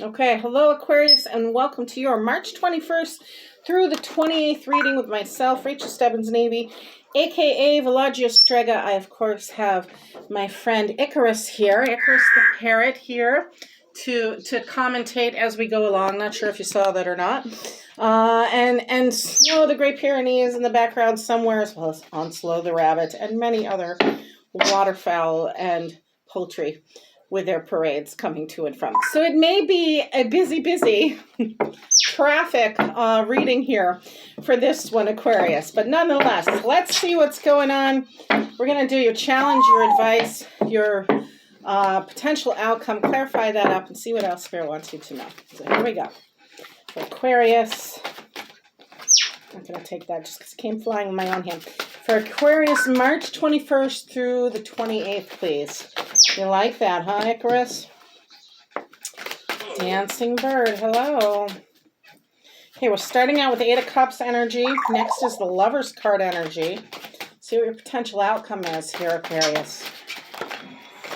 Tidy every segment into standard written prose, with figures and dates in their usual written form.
Okay, hello Aquarius, and welcome to your March 21st through the 28th reading with myself, Rachel Stebbins-Navy, aka Villagio Strega. I, of course, have my friend Icarus here, Icarus the parrot here, to commentate as we go along. Not sure if you saw that or not. And Snow the Great Pyrenees in the background somewhere, as well as Onslow the rabbit, and many other waterfowl and poultry with their parades coming to and from. So it may be a busy traffic reading here for this one, Aquarius. But nonetheless, let's see what's going on. We're going to do your challenge, your advice, your potential outcome, clarify that up, and see what else Spirit wants you to know. So here we go. For Aquarius, I'm going to take that just because it came flying in my own hand. For Aquarius, March 21st through the 28th, please. You like that, huh, Icarus? Dancing bird, hello. Okay, we're starting out with the Eight of Cups energy. Next is the Lover's card energy. See what your potential outcome is here, Aquarius.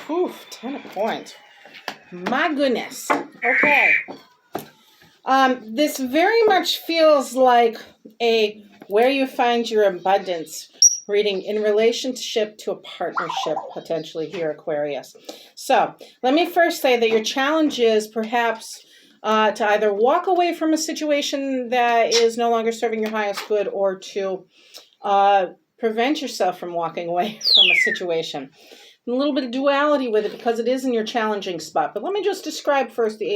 Whew, 10 of coins. My goodness. Okay. This very much feels like a where you find your abundance reading in relationship to a partnership, potentially here, Aquarius. So let me first say that your challenge is perhaps to either walk away from a situation that is no longer serving your highest good, or to prevent yourself from walking away from a situation. A little bit of duality with it because it is in your challenging spot. But let me just describe first the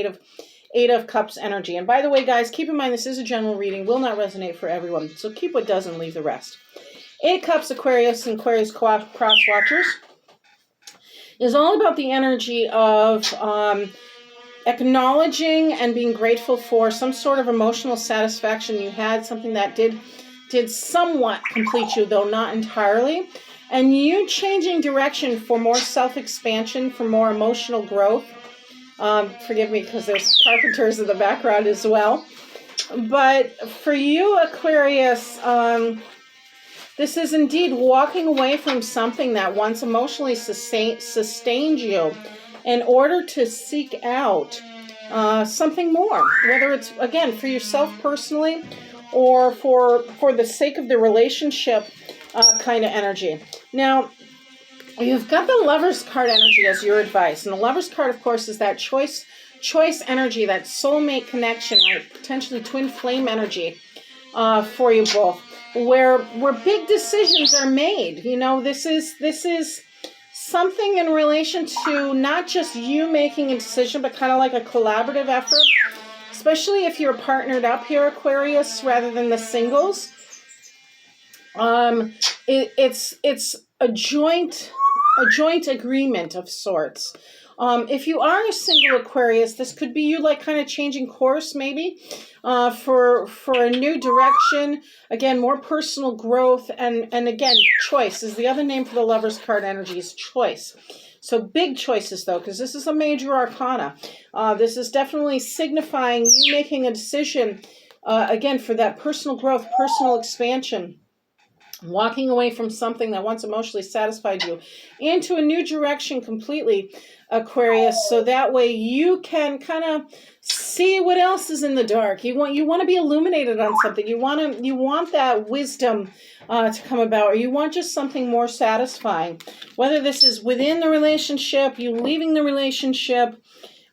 Eight of Cups energy. And by the way, guys, keep in mind this is a general reading, will not resonate for everyone. So keep what does and leave the rest. Eight of Cups, Aquarius, and Aquarius cross watchers is all about the energy of acknowledging and being grateful for some sort of emotional satisfaction you had, something that did somewhat complete you, though not entirely, and you changing direction for more self-expansion, for more emotional growth. Forgive me because there's carpenters in the background as well. But for you, Aquarius, this is indeed walking away from something that once emotionally sustained you in order to seek out something more, whether it's, again, for yourself personally or for the sake of the relationship kind of energy. Now, you've got the Lover's card energy as your advice. And the Lover's card, of course, is that choice energy, that soulmate connection, right? Potentially twin flame energy for you both, where big decisions are made. You know, this is something in relation to not just you making a decision, but kind of like a collaborative effort, especially if you're partnered up here, Aquarius, rather than the singles. It's a joint agreement of sorts. If you are a single Aquarius, this could be you like kind of changing course maybe for a new direction. Again, more personal growth, and again, choice is the other name for the Lover's card energy, is choice. So big choices though, because this is a major arcana. This is definitely signifying you making a decision, again, for that personal growth, personal expansion. Walking away from something that once emotionally satisfied you into a new direction completely, Aquarius, so that way you can kind of see what else is in the dark. You want to be illuminated on something. You want that wisdom to come about, or you want just something more satisfying. Whether this is within the relationship, you leaving the relationship,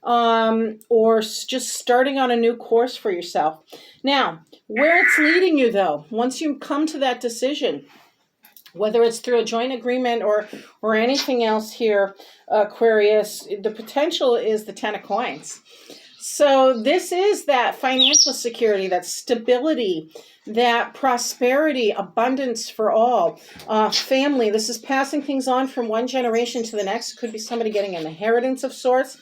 or just starting on a new course for yourself. Now, where it's leading you, though, once you come to that decision, whether it's through a joint agreement or anything else here, Aquarius, the potential is the 10 of coins. So this is that financial security, that stability, that prosperity, abundance for all, family. This is passing things on from one generation to the next. It could be somebody getting an inheritance of sorts,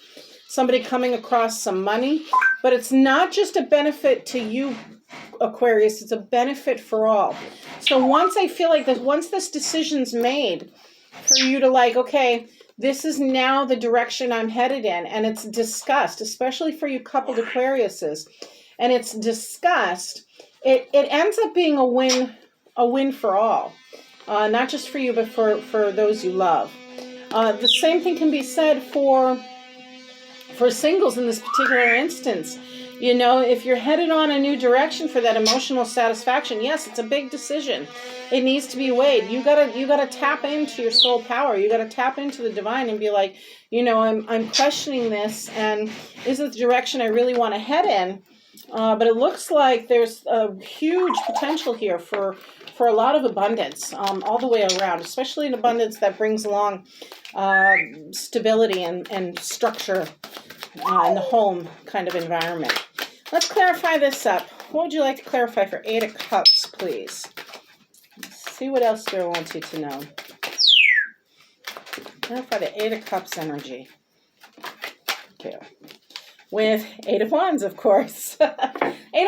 somebody coming across some money, but it's not just a benefit to you, Aquarius, it's a benefit for all. So once I feel like once this decision's made for you to like, okay, this is now the direction I'm headed in, and it's discussed, especially for you coupled Aquariuses, and it's discussed, it ends up being a win for all, not just for you, but for those you love. The same thing can be said for for singles in this particular instance. You know, if you're headed on a new direction for that emotional satisfaction, yes, it's a big decision. It needs to be weighed. You gotta tap into your soul power. You gotta tap into the divine and be like, you know, I'm questioning this, and is it the direction I really want to head in? But it looks like there's a huge potential here for a lot of abundance all the way around, especially an abundance that brings along stability and structure in the home kind of environment. Let's clarify this up. What would you like to clarify for 8 of Cups, please? Let's see what else Spirit wants you to know. Clarify the 8 of Cups energy. Okay. With 8 of Wands, of course. 8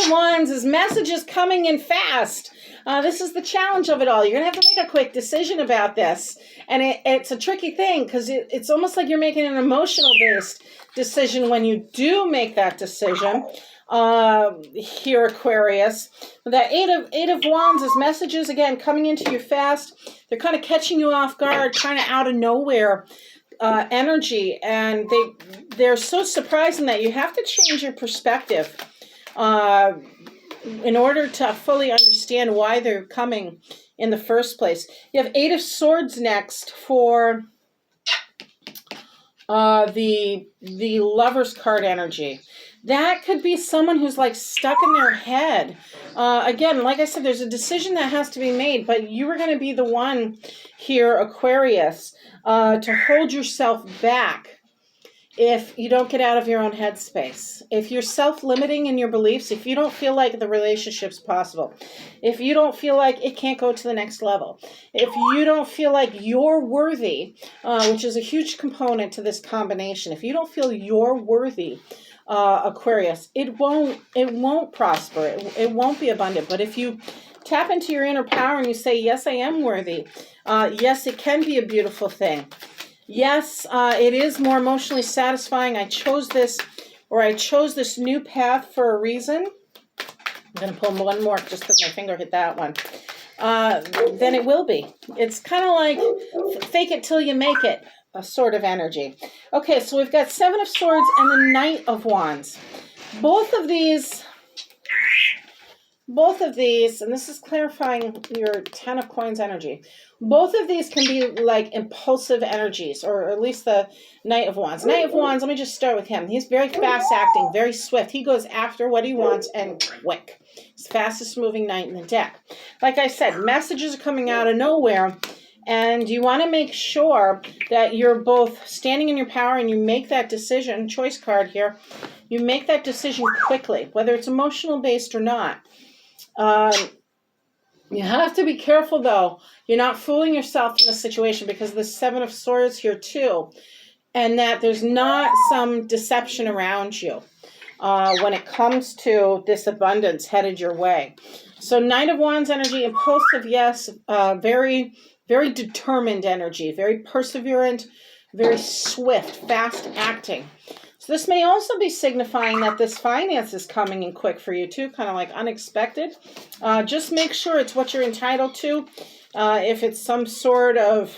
of Wands is messages coming in fast. This is the challenge of it all. You're going to have to make a quick decision about this. And it's a tricky thing because it's almost like you're making an emotional-based decision when you do make that decision. Here, Aquarius. That 8 of Wands is messages, again, coming into you fast. They're kind of catching you off guard, kind of out of nowhere. Energy, and they're so surprising that you have to change your perspective in order to fully understand why they're coming in the first place. You have 8 of Swords next for the Lover's card energy. That could be someone who's like stuck in their head. Again, like I said, there's a decision that has to be made, but you are going to be the one here, Aquarius, to hold yourself back if you don't get out of your own headspace. If you're self-limiting in your beliefs, if you don't feel like the relationship's possible, if you don't feel like it can't go to the next level, if you don't feel like you're worthy, which is a huge component to this combination, if you don't feel you're worthy, Aquarius, it won't prosper. It won't be abundant. But if you tap into your inner power and you say, yes, I am worthy. Yes, it can be a beautiful thing. Yes, it is more emotionally satisfying. I chose this new path for a reason. I'm going to pull one more just because my finger hit that one. Then it will be. It's kind of like fake it till you make it. A sort of energy. Okay, so we've got 7 of Swords and the Knight of Wands. Both of these, and this is clarifying your 10 of Coins energy. Both of these can be like impulsive energies, or at least the Knight of Wands. Knight of Wands, let me just start with him. He's very fast acting, very swift. He goes after what he wants and quick. He's the fastest moving knight in the deck. Like I said, messages are coming out of nowhere. And you want to make sure that you're both standing in your power and you make that decision, choice card here, you make that decision quickly, whether it's emotional based or not. You have to be careful, though. You're not fooling yourself in this situation because the 7 of Swords here, too. And that there's not some deception around you when it comes to this abundance headed your way. So Knight of Wands energy, impulsive, yes, very determined energy, very perseverant, very swift, fast acting. So this may also be signifying that this finance is coming in quick for you too, kind of like unexpected. Just make sure it's what you're entitled to. If it's some sort of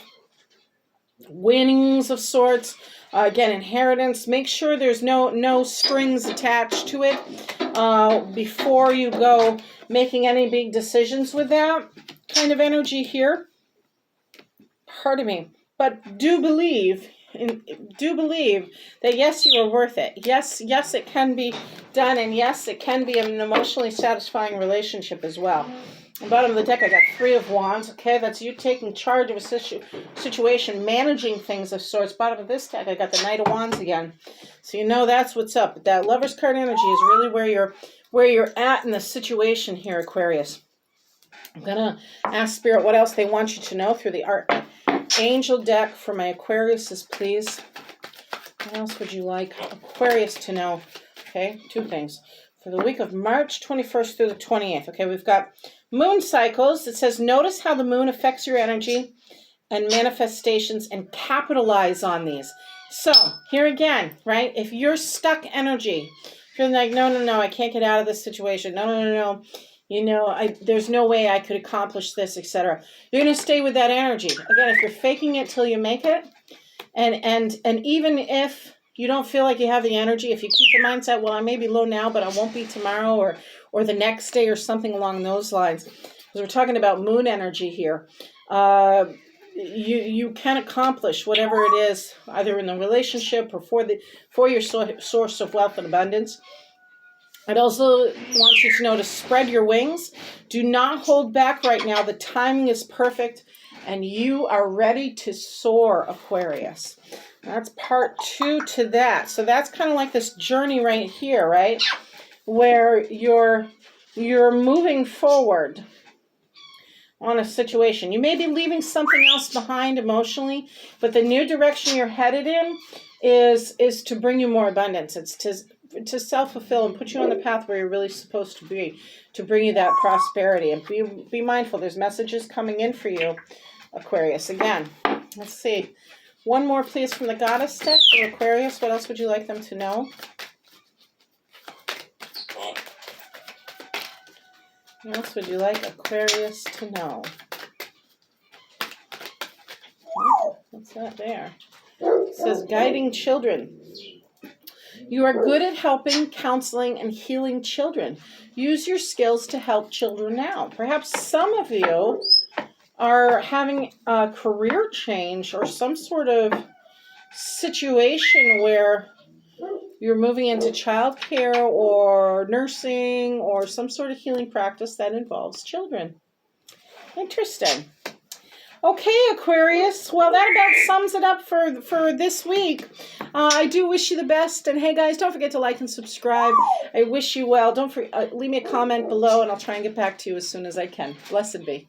winnings of sorts, again, inheritance, make sure there's no strings attached to it before you go making any big decisions with that kind of energy here. Pardon me, but do believe that yes, you are worth it. Yes, it can be done, and yes, it can be an emotionally satisfying relationship as well. On the bottom of the deck, I got 3 of Wands. Okay, that's you taking charge of a situation, managing things of sorts. Bottom of this deck, I got the Knight of Wands again. So you know that's what's up. That Lover's card energy is really where you're at in the situation here, Aquarius. I'm gonna ask Spirit what else they want you to know through the Angel deck for my Aquariuses, please. What else would you like Aquarius to know? Okay, 2 things. For the week of March 21st through the 28th. Okay, we've got moon cycles. It says, notice how the moon affects your energy and manifestations and capitalize on these. So, here again, right? If you're stuck energy, if you're like, no, I can't get out of this situation. No. You know, there's no way I could accomplish this, etc. You're going to stay with that energy. Again, if you're faking it till you make it, and even if you don't feel like you have the energy, if you keep the mindset, well, I may be low now, but I won't be tomorrow or the next day or something along those lines, because we're talking about moon energy here, you can accomplish whatever it is, either in the relationship or for your source of wealth and abundance. I'd also want you to know to spread your wings. Do not hold back right now. The timing is perfect, and you are ready to soar, Aquarius. That's part 2 to that. So that's kind of like this journey right here, right? Where you're moving forward on a situation. You may be leaving something else behind emotionally, but the new direction you're headed in is to bring you more abundance. It's to self-fulfill and put you on the path where you're really supposed to be, to bring you that prosperity. And be mindful, there's messages coming in for you, Aquarius. Again, let's see. One more, please, from the Goddess deck for Aquarius. What else would you like them to know? What else would you like Aquarius to know? Oh, what's that there? It says, guiding children. You are good at helping, counseling, and healing children. Use your skills to help children now. Perhaps some of you are having a career change or some sort of situation where you're moving into childcare or nursing or some sort of healing practice that involves children. Interesting. Okay, Aquarius. Well, that about sums it up for this week. I do wish you the best. And hey, guys, don't forget to like and subscribe. I wish you well. Don't forget, leave me a comment below, and I'll try and get back to you as soon as I can. Blessed be.